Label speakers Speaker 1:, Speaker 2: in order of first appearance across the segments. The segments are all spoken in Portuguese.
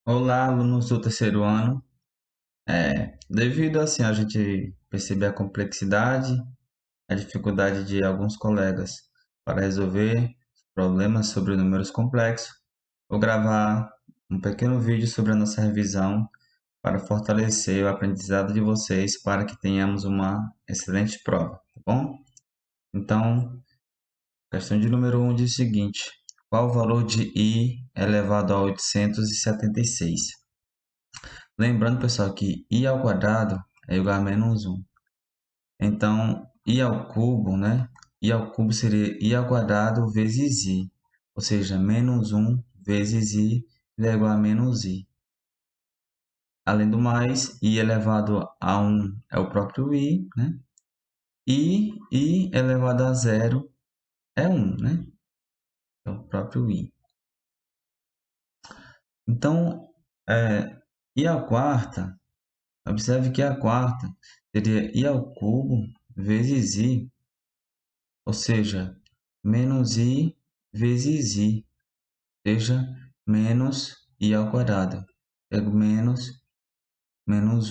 Speaker 1: Olá, alunos do terceiro ano. Devido assim a gente perceber a complexidade, a dificuldade de alguns colegas para resolver problemas sobre números complexos, vou gravar um pequeno vídeo sobre a nossa revisão para fortalecer o aprendizado de vocês para que tenhamos uma excelente prova, tá bom? Então, questão de número 1 diz o seguinte: qual o valor de i elevado a 876? Lembrando, pessoal, que i ao quadrado é igual a menos 1. Então, i ao cubo, né? I ao cubo seria i ao quadrado vezes i. Ou seja, menos 1 vezes i é igual a menos i. Além do mais, i elevado a 1 é o próprio i, né? E i elevado a zero é 1, né? É o próprio i. Então, i à quarta, observe que a quarta seria i ao cubo vezes i, ou seja, menos i vezes i, ou seja, menos i ao quadrado. Pego menos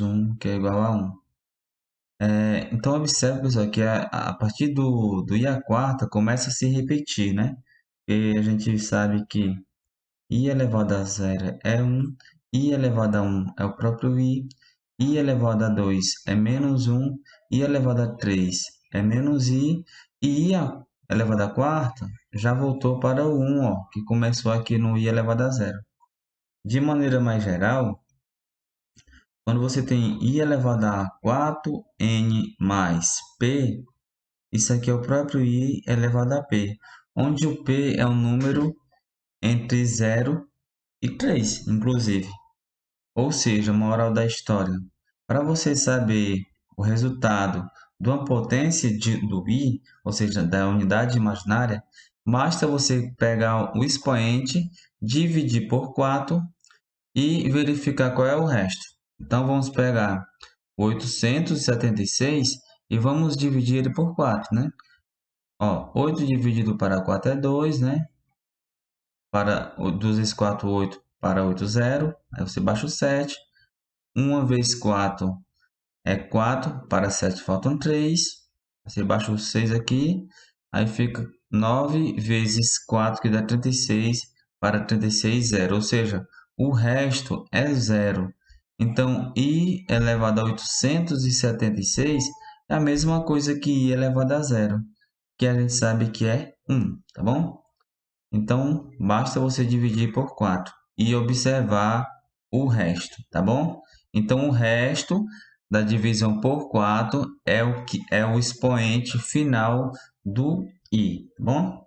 Speaker 1: 1, que é igual a 1. Então, observe, pessoal, que a partir do i à quarta começa a se repetir, né? E a gente sabe que i elevado a zero é 1, i elevado a 1 é o próprio i elevado a 2 é menos 1, i elevado a 3 é menos i, e elevado a quarta já voltou para o 1, ó, que começou aqui no i elevado a zero. De maneira mais geral, quando você tem i elevado a 4n mais p, isso aqui é o próprio i elevado a p, onde o p é um número entre 0 e 3, inclusive. Ou seja, moral da história, para você saber o resultado de uma potência do i, ou seja, da unidade imaginária, basta você pegar o expoente, dividir por 4 e verificar qual é o resto. Então, vamos pegar 876 e vamos dividir ele por 4, né? 8 dividido para 4 é 2, né? Para 2 vezes 4, 8, para 8, 0. Aí você baixa o 7. 1 vezes 4 é 4, para 7 faltam 3. Você baixa o 6 aqui, aí fica 9 vezes 4, que dá 36, para 36, 0. Ou seja, o resto é zero. Então, i elevado a 876 é a mesma coisa que i elevado a zero, que a gente sabe que é 1, tá bom? Então, basta você dividir por 4 e observar o resto, tá bom? Então, o resto da divisão por 4 é o que é o expoente final do i, tá bom?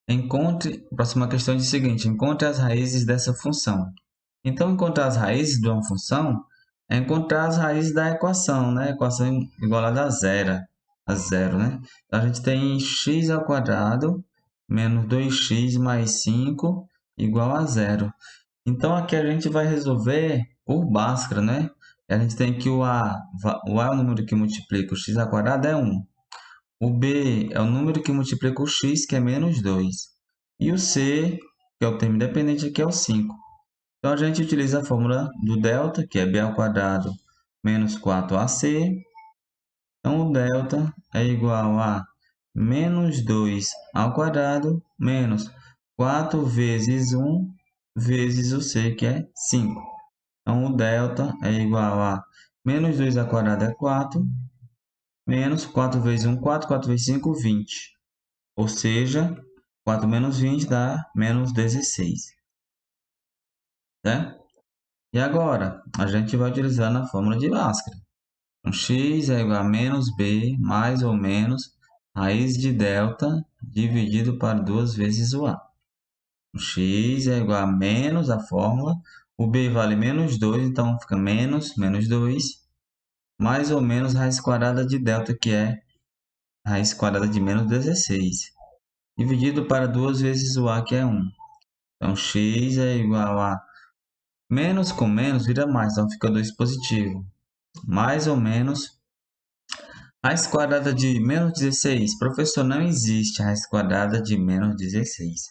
Speaker 1: A próxima questão diz o seguinte: encontre as raízes dessa função. Então, encontrar as raízes de uma função é encontrar as raízes da equação, né? Equação igualada a zero, né? Então, a gente tem x ao quadrado menos 2x mais 5 igual a zero. Então, aqui a gente vai resolver por Bhaskara, né? A gente tem que o A é o número que multiplica o x ao quadrado, é 1. O B é o número que multiplica o x, que é menos 2. E o C, que é o termo independente, aqui é o 5. Então, a gente utiliza a fórmula do delta, que é b ao quadrado menos 4ac. Então, o delta é igual a menos 2 ao quadrado menos 4 vezes 1 vezes o c, que é 5. Então, o delta é igual a menos 2 ao quadrado é 4, menos 4 vezes 1, 4, 4 vezes 5, 20. Ou seja, 4 menos 20 dá menos 16. Né? E agora, a gente vai utilizando a fórmula de Bhaskara. X é igual a menos b mais ou menos raiz de delta dividido para 2 vezes o a. X é igual a menos a fórmula. O b vale menos 2, então fica menos 2, mais ou menos raiz quadrada de delta, que é raiz quadrada de menos 16, dividido para 2 vezes o a, que é 1. Então, x é igual a menos com menos vira mais, então fica 2 positivo. Mais ou menos raiz quadrada de menos 16. Professor, não existe raiz quadrada de menos 16.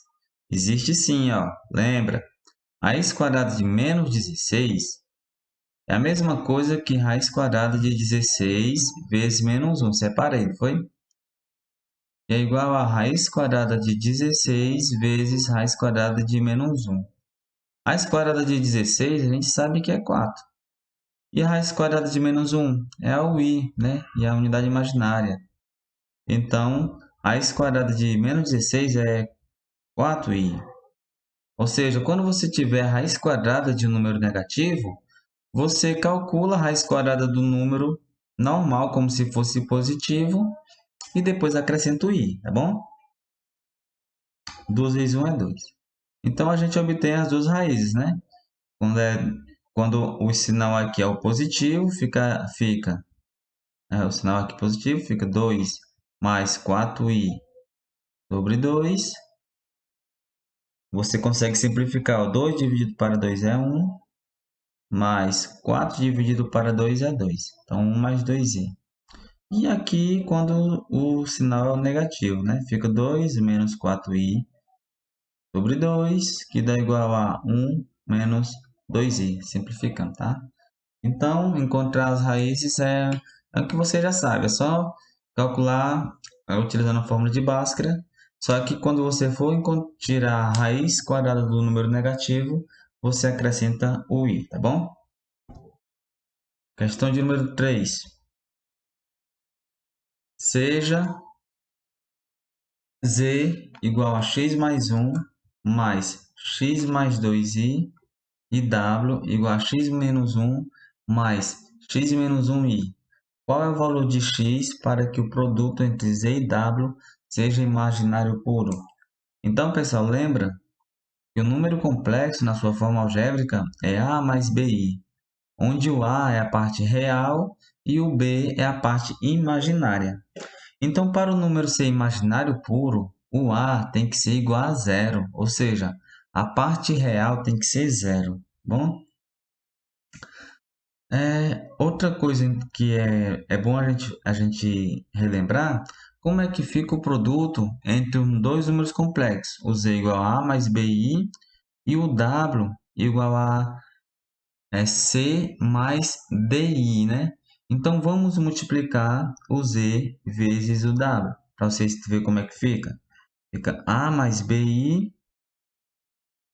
Speaker 1: Existe sim, ó. Lembra? Raiz quadrada de menos 16 é a mesma coisa que raiz quadrada de 16 vezes menos 1. Separei, não foi? E é igual a raiz quadrada de 16 vezes raiz quadrada de menos 1. Raiz quadrada de 16 a gente sabe que é 4. E a raiz quadrada de menos 1 é o i, né? E a unidade imaginária. Então, a raiz quadrada de menos 16 é 4i. Ou seja, quando você tiver a raiz quadrada de um número negativo, você calcula a raiz quadrada do número normal, como se fosse positivo, e depois acrescenta o i, tá bom? 2 vezes 1 é 2. Então, a gente obtém as duas raízes, né? Quando o sinal aqui é o positivo, o sinal aqui positivo, fica 2 mais 4i sobre 2. Você consegue simplificar. O 2 dividido para 2 é 1, mais 4 dividido para 2 é 2. Então, 1 mais 2i. E aqui, quando o sinal é o negativo, né? Fica 2 menos 4i sobre 2, que dá igual a 1 menos 2i, simplificando, tá? Então, encontrar as raízes é o que você já sabe, é só calcular utilizando a fórmula de Bhaskara. Só que quando você for tirar a raiz quadrada do número negativo, você acrescenta o i, tá bom? Questão de número 3. Seja z igual a x mais 1 mais x mais 2i e w igual a x menos 1 mais x menos 1i. Qual é o valor de x para que o produto entre z e w seja imaginário puro? Então, pessoal, lembra que o número complexo na sua forma algébrica é a mais bi, onde o a é a parte real e o b é a parte imaginária. Então, para o número ser imaginário puro, o a tem que ser igual a zero, ou seja, a parte real tem que ser zero. Bom? Outra coisa que é bom a gente relembrar, como é que fica o produto entre os dois números complexos, o z igual a mais bi e o w igual a c mais di, né? Então, vamos multiplicar o z vezes o w, para vocês verem como é que fica. Fica a mais bi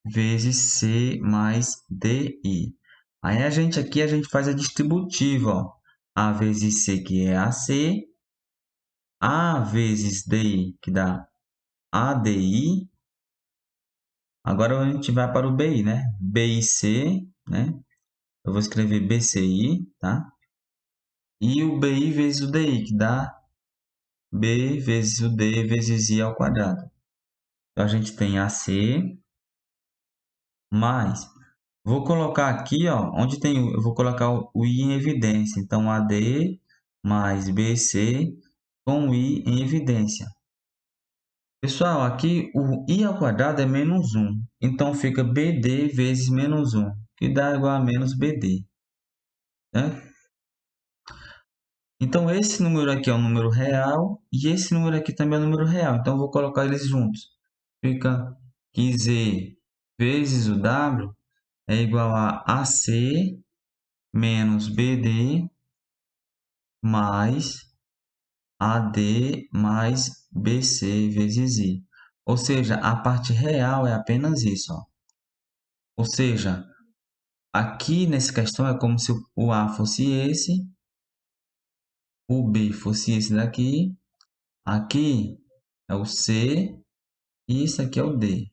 Speaker 1: vezes C mais DI. Aí aqui a gente faz a distributiva, ó. A vezes C, que é AC, A vezes DI, que dá ADI. Agora a gente vai para o BI, né? BIC, né? Eu vou escrever BCI, tá? E o BI vezes o DI, que dá B vezes o D vezes I ao quadrado. Então, a gente tem AC mais. Vou colocar aqui, ó, onde tem, eu vou colocar o i em evidência. Então, AD mais BC com o i em evidência. Pessoal, aqui o i ao quadrado é menos 1. Então, fica BD vezes menos 1, que dá igual a menos BD. Né? Então, esse número aqui é um número real e esse número aqui também é um número real. Então, eu vou colocar eles juntos. Fica que Z vezes o W é igual a AC menos BD mais AD mais BC vezes I. Ou seja, a parte real é apenas isso. Ó. Ou seja, aqui nessa questão é como se o A fosse esse, o B fosse esse daqui, aqui é o C e isso aqui é o D.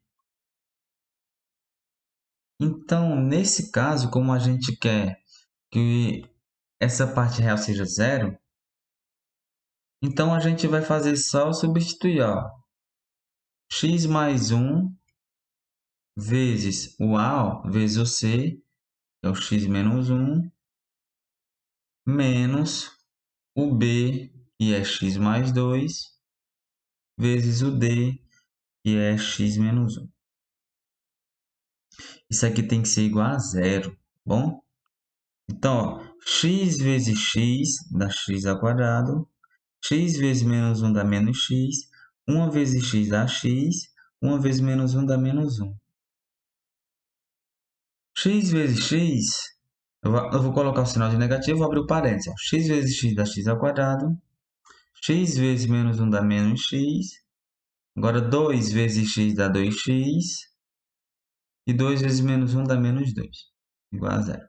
Speaker 1: Então, nesse caso, como a gente quer que essa parte real seja zero, então a gente vai fazer só substituir, ó, x mais 1 vezes o A, ó, vezes o C, é o x menos 1, menos o B, que é x mais 2, vezes o D, que é x menos 1. Isso aqui tem que ser igual a zero, bom? Então, ó, x vezes x dá x ao quadrado, x vezes menos 1 dá menos x, 1 vezes x dá x, 1 vezes menos 1 dá menos 1. x vezes x, eu vou colocar o sinal de negativo, vou abrir o parênteses. X vezes x dá x ao quadrado. X vezes menos 1 dá menos x. Agora, 2 vezes x dá 2x. E 2 vezes menos 1 dá menos 2, igual a zero.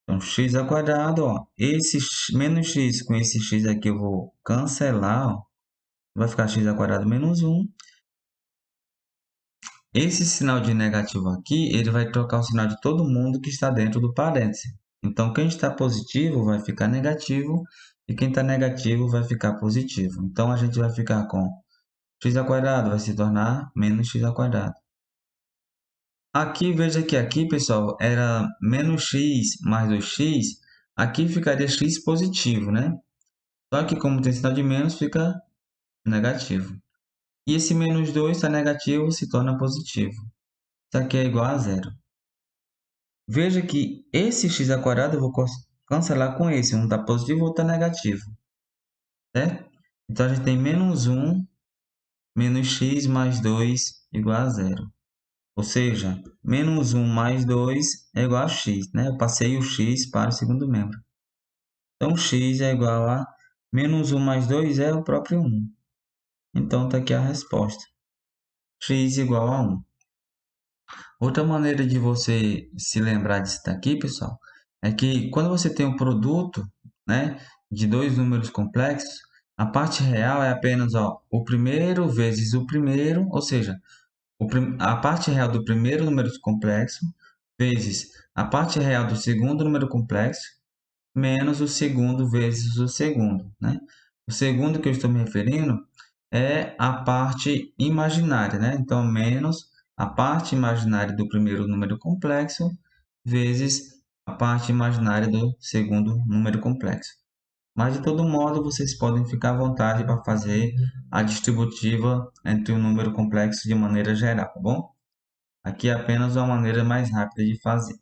Speaker 1: Então, x ao quadrado, ó, esse menos x com esse x aqui eu vou cancelar, ó, vai ficar x ao quadrado menos 1. Esse sinal de negativo aqui, ele vai trocar o sinal de todo mundo que está dentro do parêntese. Então, quem está positivo vai ficar negativo e quem está negativo vai ficar positivo. Então, a gente vai ficar com x ao quadrado vai se tornar menos x ao quadrado. Aqui, veja que aqui, pessoal, era menos x mais 2x. Aqui ficaria x positivo, né? Só que como tem sinal de menos, fica negativo. E esse menos 2 está negativo, se torna positivo. Isso aqui é igual a zero. Veja que esse x ao quadrado eu vou cancelar com esse. Um está positivo e o outro está negativo. Certo? Então, a gente tem menos 1 menos x mais 2 igual a zero. Ou seja, menos 1 mais 2 é igual a x, né? Eu passei o x para o segundo membro. Então, x é igual a menos 1 mais 2 é o próprio 1. Então, está aqui a resposta. X igual a 1. Outra maneira de você se lembrar disso daqui, pessoal, é que quando você tem um produto, né, de dois números complexos, a parte real é apenas o primeiro vezes o primeiro, ou seja, a parte real do primeiro número complexo vezes a parte real do segundo número complexo menos o segundo vezes o segundo, né? O segundo que eu estou me referindo é a parte imaginária, né? Então, menos a parte imaginária do primeiro número complexo vezes a parte imaginária do segundo número complexo. Mas, de todo modo, vocês podem ficar à vontade para fazer a distributiva entre o número complexo de maneira geral, tá bom? Aqui é apenas uma maneira mais rápida de fazer.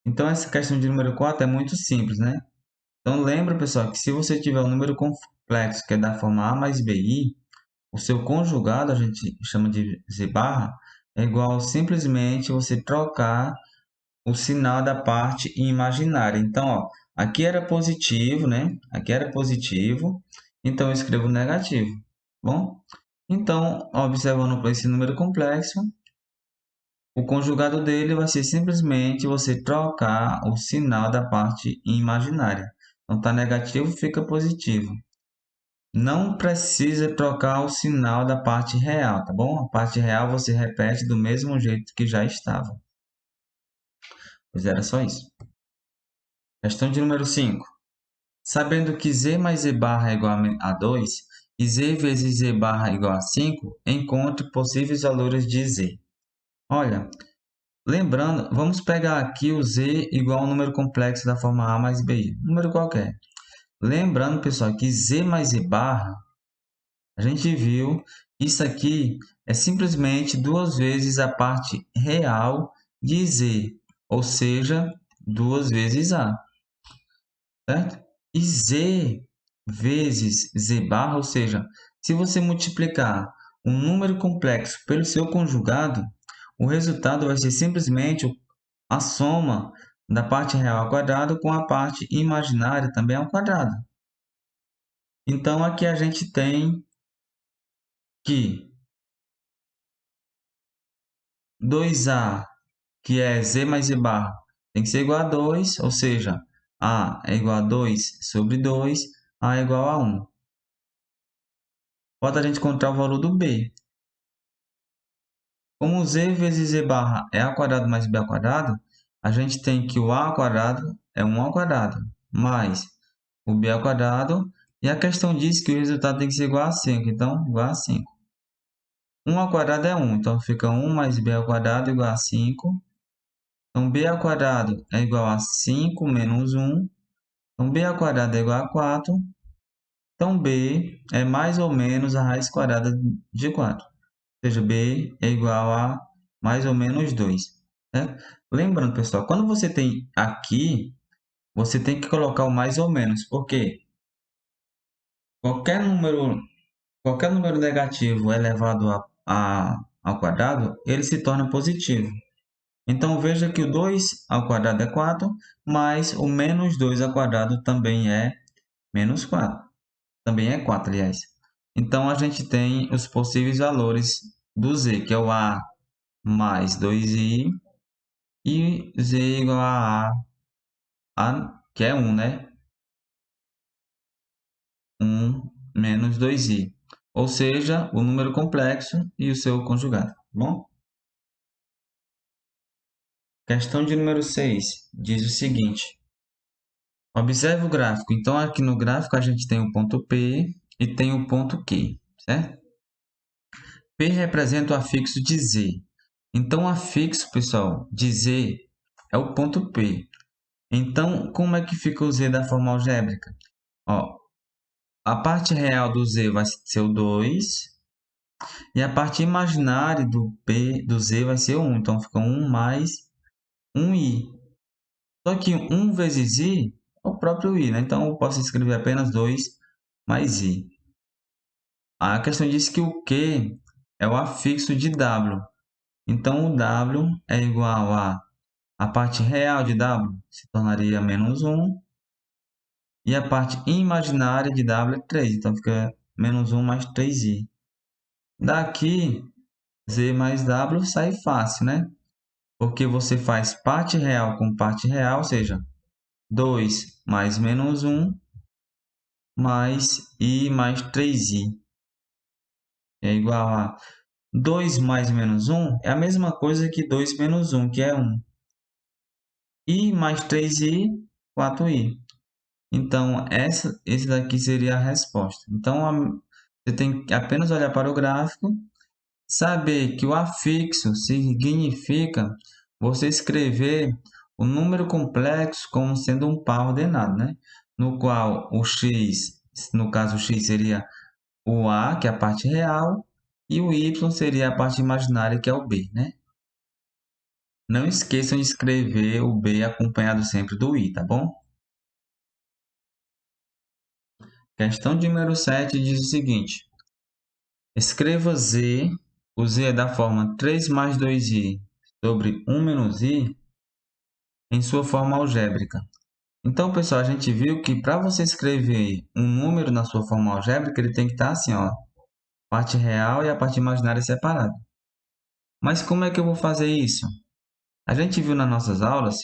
Speaker 1: Então, essa questão de número 4 é muito simples, né? Então, lembra, pessoal, que se você tiver um número complexo que é da forma A mais BI, o seu conjugado, a gente chama de Z barra, é igual simplesmente você trocar o sinal da parte imaginária. Então, ó, aqui era positivo, né? Aqui era positivo, então eu escrevo negativo. Bom, então, observando esse número complexo, o conjugado dele vai ser simplesmente você trocar o sinal da parte imaginária. Então, tá negativo, fica positivo. Não precisa trocar o sinal da parte real, tá bom? A parte real você repete do mesmo jeito que já estava. Pois era só isso. Questão de número 5. Sabendo que z mais z barra é igual a 2 e z vezes z barra é igual a 5, encontre possíveis valores de z. Olha, lembrando, vamos pegar aqui o z igual ao número complexo da forma A mais B, número qualquer. Lembrando, pessoal, que z mais z barra, a gente viu, isso aqui é simplesmente duas vezes a parte real de z, ou seja, duas vezes a, certo? E z vezes z barra, ou seja, se você multiplicar um número complexo pelo seu conjugado, o resultado vai ser simplesmente a soma da parte real ao quadrado com a parte imaginária também ao quadrado. Então, aqui a gente tem que 2a, que é z mais z barra, tem que ser igual a 2, ou seja, a é igual a 2 sobre 2, a é igual a 1. Falta a gente encontrar o valor do b. Como z vezes z barra é a quadrado mais b ao quadrado, a gente tem que o a ao quadrado é 1 ao quadrado, mais o b ao quadrado, e a questão diz que o resultado tem que ser igual a 5, então igual a 5. 1 ao quadrado é 1, então fica 1 mais b ao quadrado igual a 5. Então, b ao quadrado é igual a 5 menos 1. Então, b ao quadrado é igual a 4. Então, b é mais ou menos a raiz quadrada de 4. Ou seja, b é igual a mais ou menos 2. Certo? Lembrando, pessoal, quando você tem aqui, você tem que colocar o mais ou menos. Por quê? Qualquer número negativo elevado ao quadrado, ele se torna positivo. Então, veja que o 2 ao quadrado é 4, mas o menos 2 ao quadrado também é menos 4. Também é 4, aliás. Então, a gente tem os possíveis valores do z, que é o a mais 2i, e z igual a que é 1, né? 1 menos 2i. Ou seja, o número complexo e o seu conjugado. Tá bom? Questão de número 6 diz o seguinte. Observe o gráfico. Então, aqui no gráfico, a gente tem o ponto P e tem o ponto Q, certo? P representa o afixo de Z. Então, o afixo, pessoal, de Z é o ponto P. Então, como é que fica o Z da forma algébrica? Ó, a parte real do Z vai ser o 2 e a parte imaginária do Z vai ser o 1. Então, fica 1 mais 1i. Só que 1 vezes i é o próprio i, né? Então, eu posso escrever apenas 2 mais i. A questão diz que o Q é o afixo de W. Então, o W é igual a parte real de W se tornaria menos 1. E a parte imaginária de W é 3. Então, fica menos 1 mais 3i. Daqui, Z mais W sai fácil, né? Porque você faz parte real com parte real, ou seja, 2 mais menos 1 mais i mais 3i. É igual a 2 mais menos 1 é a mesma coisa que 2 menos 1, que é 1. I mais 3i, 4i. Então, esse daqui seria a resposta. Então, você tem que apenas olhar para o gráfico, saber que o afixo significa você escrever o número complexo como sendo um par ordenado, né? No qual o x, no caso o x seria o a, que é a parte real, e o y seria a parte imaginária, que é o b, né? Não esqueçam de escrever o b acompanhado sempre do i, tá bom? Questão de número 7 diz o seguinte. Escreva z, o z é da forma 3 mais 2i sobre 1 menos i, em sua forma algébrica. Então, pessoal, a gente viu que para você escrever um número na sua forma algébrica, ele tem que estar assim, ó, parte real e a parte imaginária separada. Mas como é que eu vou fazer isso? A gente viu nas nossas aulas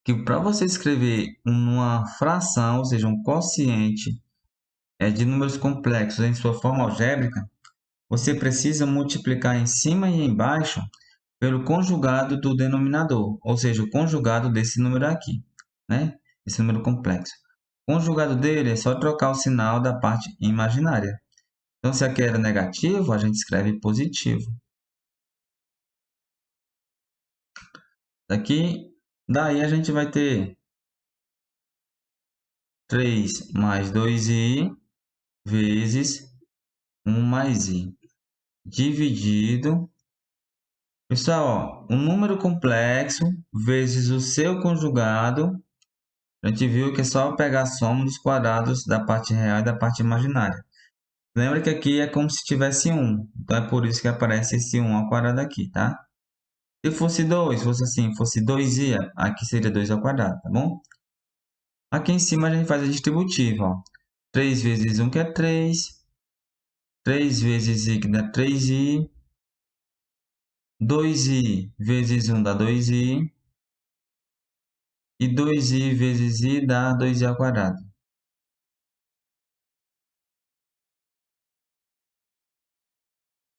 Speaker 1: que para você escrever uma fração, ou seja, um quociente de números complexos em sua forma algébrica, você precisa multiplicar em cima e embaixo pelo conjugado do denominador, ou seja, o conjugado desse número aqui, né? Esse número complexo. O conjugado dele é só trocar o sinal da parte imaginária. Então, se aqui era negativo, a gente escreve positivo. Daí a gente vai ter 3 mais 2i vezes 1 mais i, dividido. Pessoal, ó, um número complexo vezes o seu conjugado. A gente viu que é só pegar a soma dos quadrados da parte real e da parte imaginária. Lembra que aqui é como se tivesse 1. Então, é por isso que aparece esse 1 ao quadrado aqui, tá? Se fosse 2, fosse assim, fosse 2i, aqui seria 2 ao quadrado, tá bom? Aqui em cima a gente faz a distributiva, ó. 3 vezes 1, que é 3. 3 vezes i, que dá 3i. 2i vezes 1 dá 2i. E 2i vezes i dá 2i ao quadrado.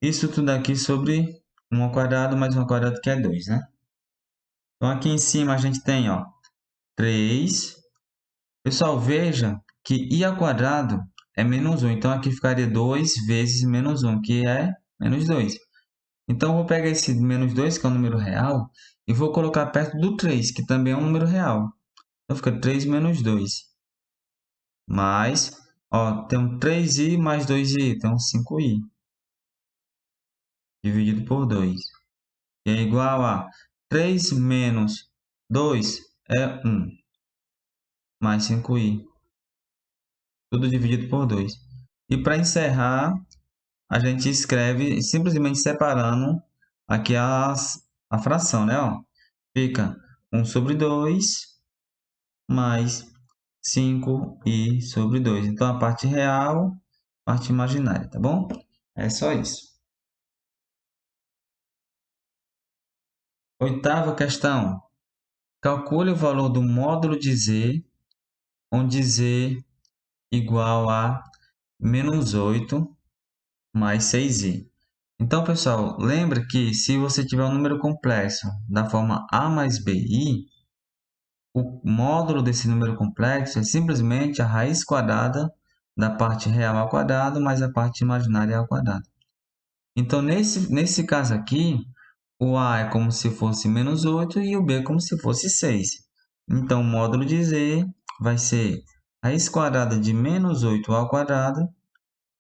Speaker 1: Isso tudo aqui sobre 1 ao quadrado mais 1 ao quadrado, que é 2, né? Então, aqui em cima a gente tem, ó, 3. Pessoal, veja que i ao quadrado é menos 1. Então, aqui ficaria 2 vezes menos 1, que é menos 2. Então, eu vou pegar esse menos 2, que é um número real, e vou colocar perto do 3, que também é um número real. Então, fica 3 menos 2. Mais, ó, tem um 3i mais 2i, então 5i. Dividido por 2. E é igual a 3 menos 2 é 1. Mais 5i. Tudo dividido por 2. E para encerrar, a gente escreve simplesmente separando aqui a fração, né? Ó, fica 1 sobre 2 mais 5i sobre 2. Então, a parte real, parte imaginária, tá bom? É só isso. Oitava questão. Calcule o valor do módulo de z, onde z igual a menos 8 mais 6i. Então, pessoal, lembra que se você tiver um número complexo da forma a mais bi, o módulo desse número complexo é simplesmente a raiz quadrada da parte real ao quadrado mais a parte imaginária ao quadrado. Então, nesse caso aqui, o a é como se fosse menos 8 e o b é como se fosse 6. Então, o módulo de z vai ser raiz quadrada de menos 8 ao quadrado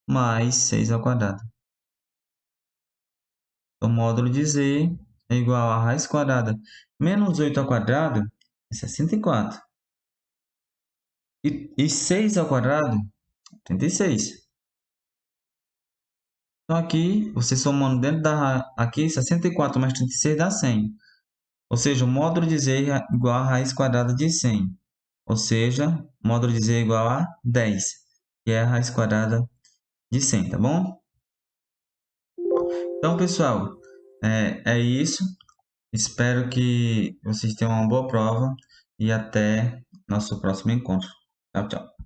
Speaker 1: mais 6 ao quadrado. O módulo de z é igual a raiz quadrada menos 8 ao quadrado é 64. E 6 ao quadrado, 36. Então, aqui, você somando dentro da... Aqui, 64 mais 36 dá 100. Ou seja, o módulo de z é igual a raiz quadrada de 100. Ou seja, o módulo de z é igual a 10, que é a raiz quadrada de 100, tá bom? Então, pessoal, é isso. Espero que vocês tenham uma boa prova e até nosso próximo encontro. Tchau, tchau.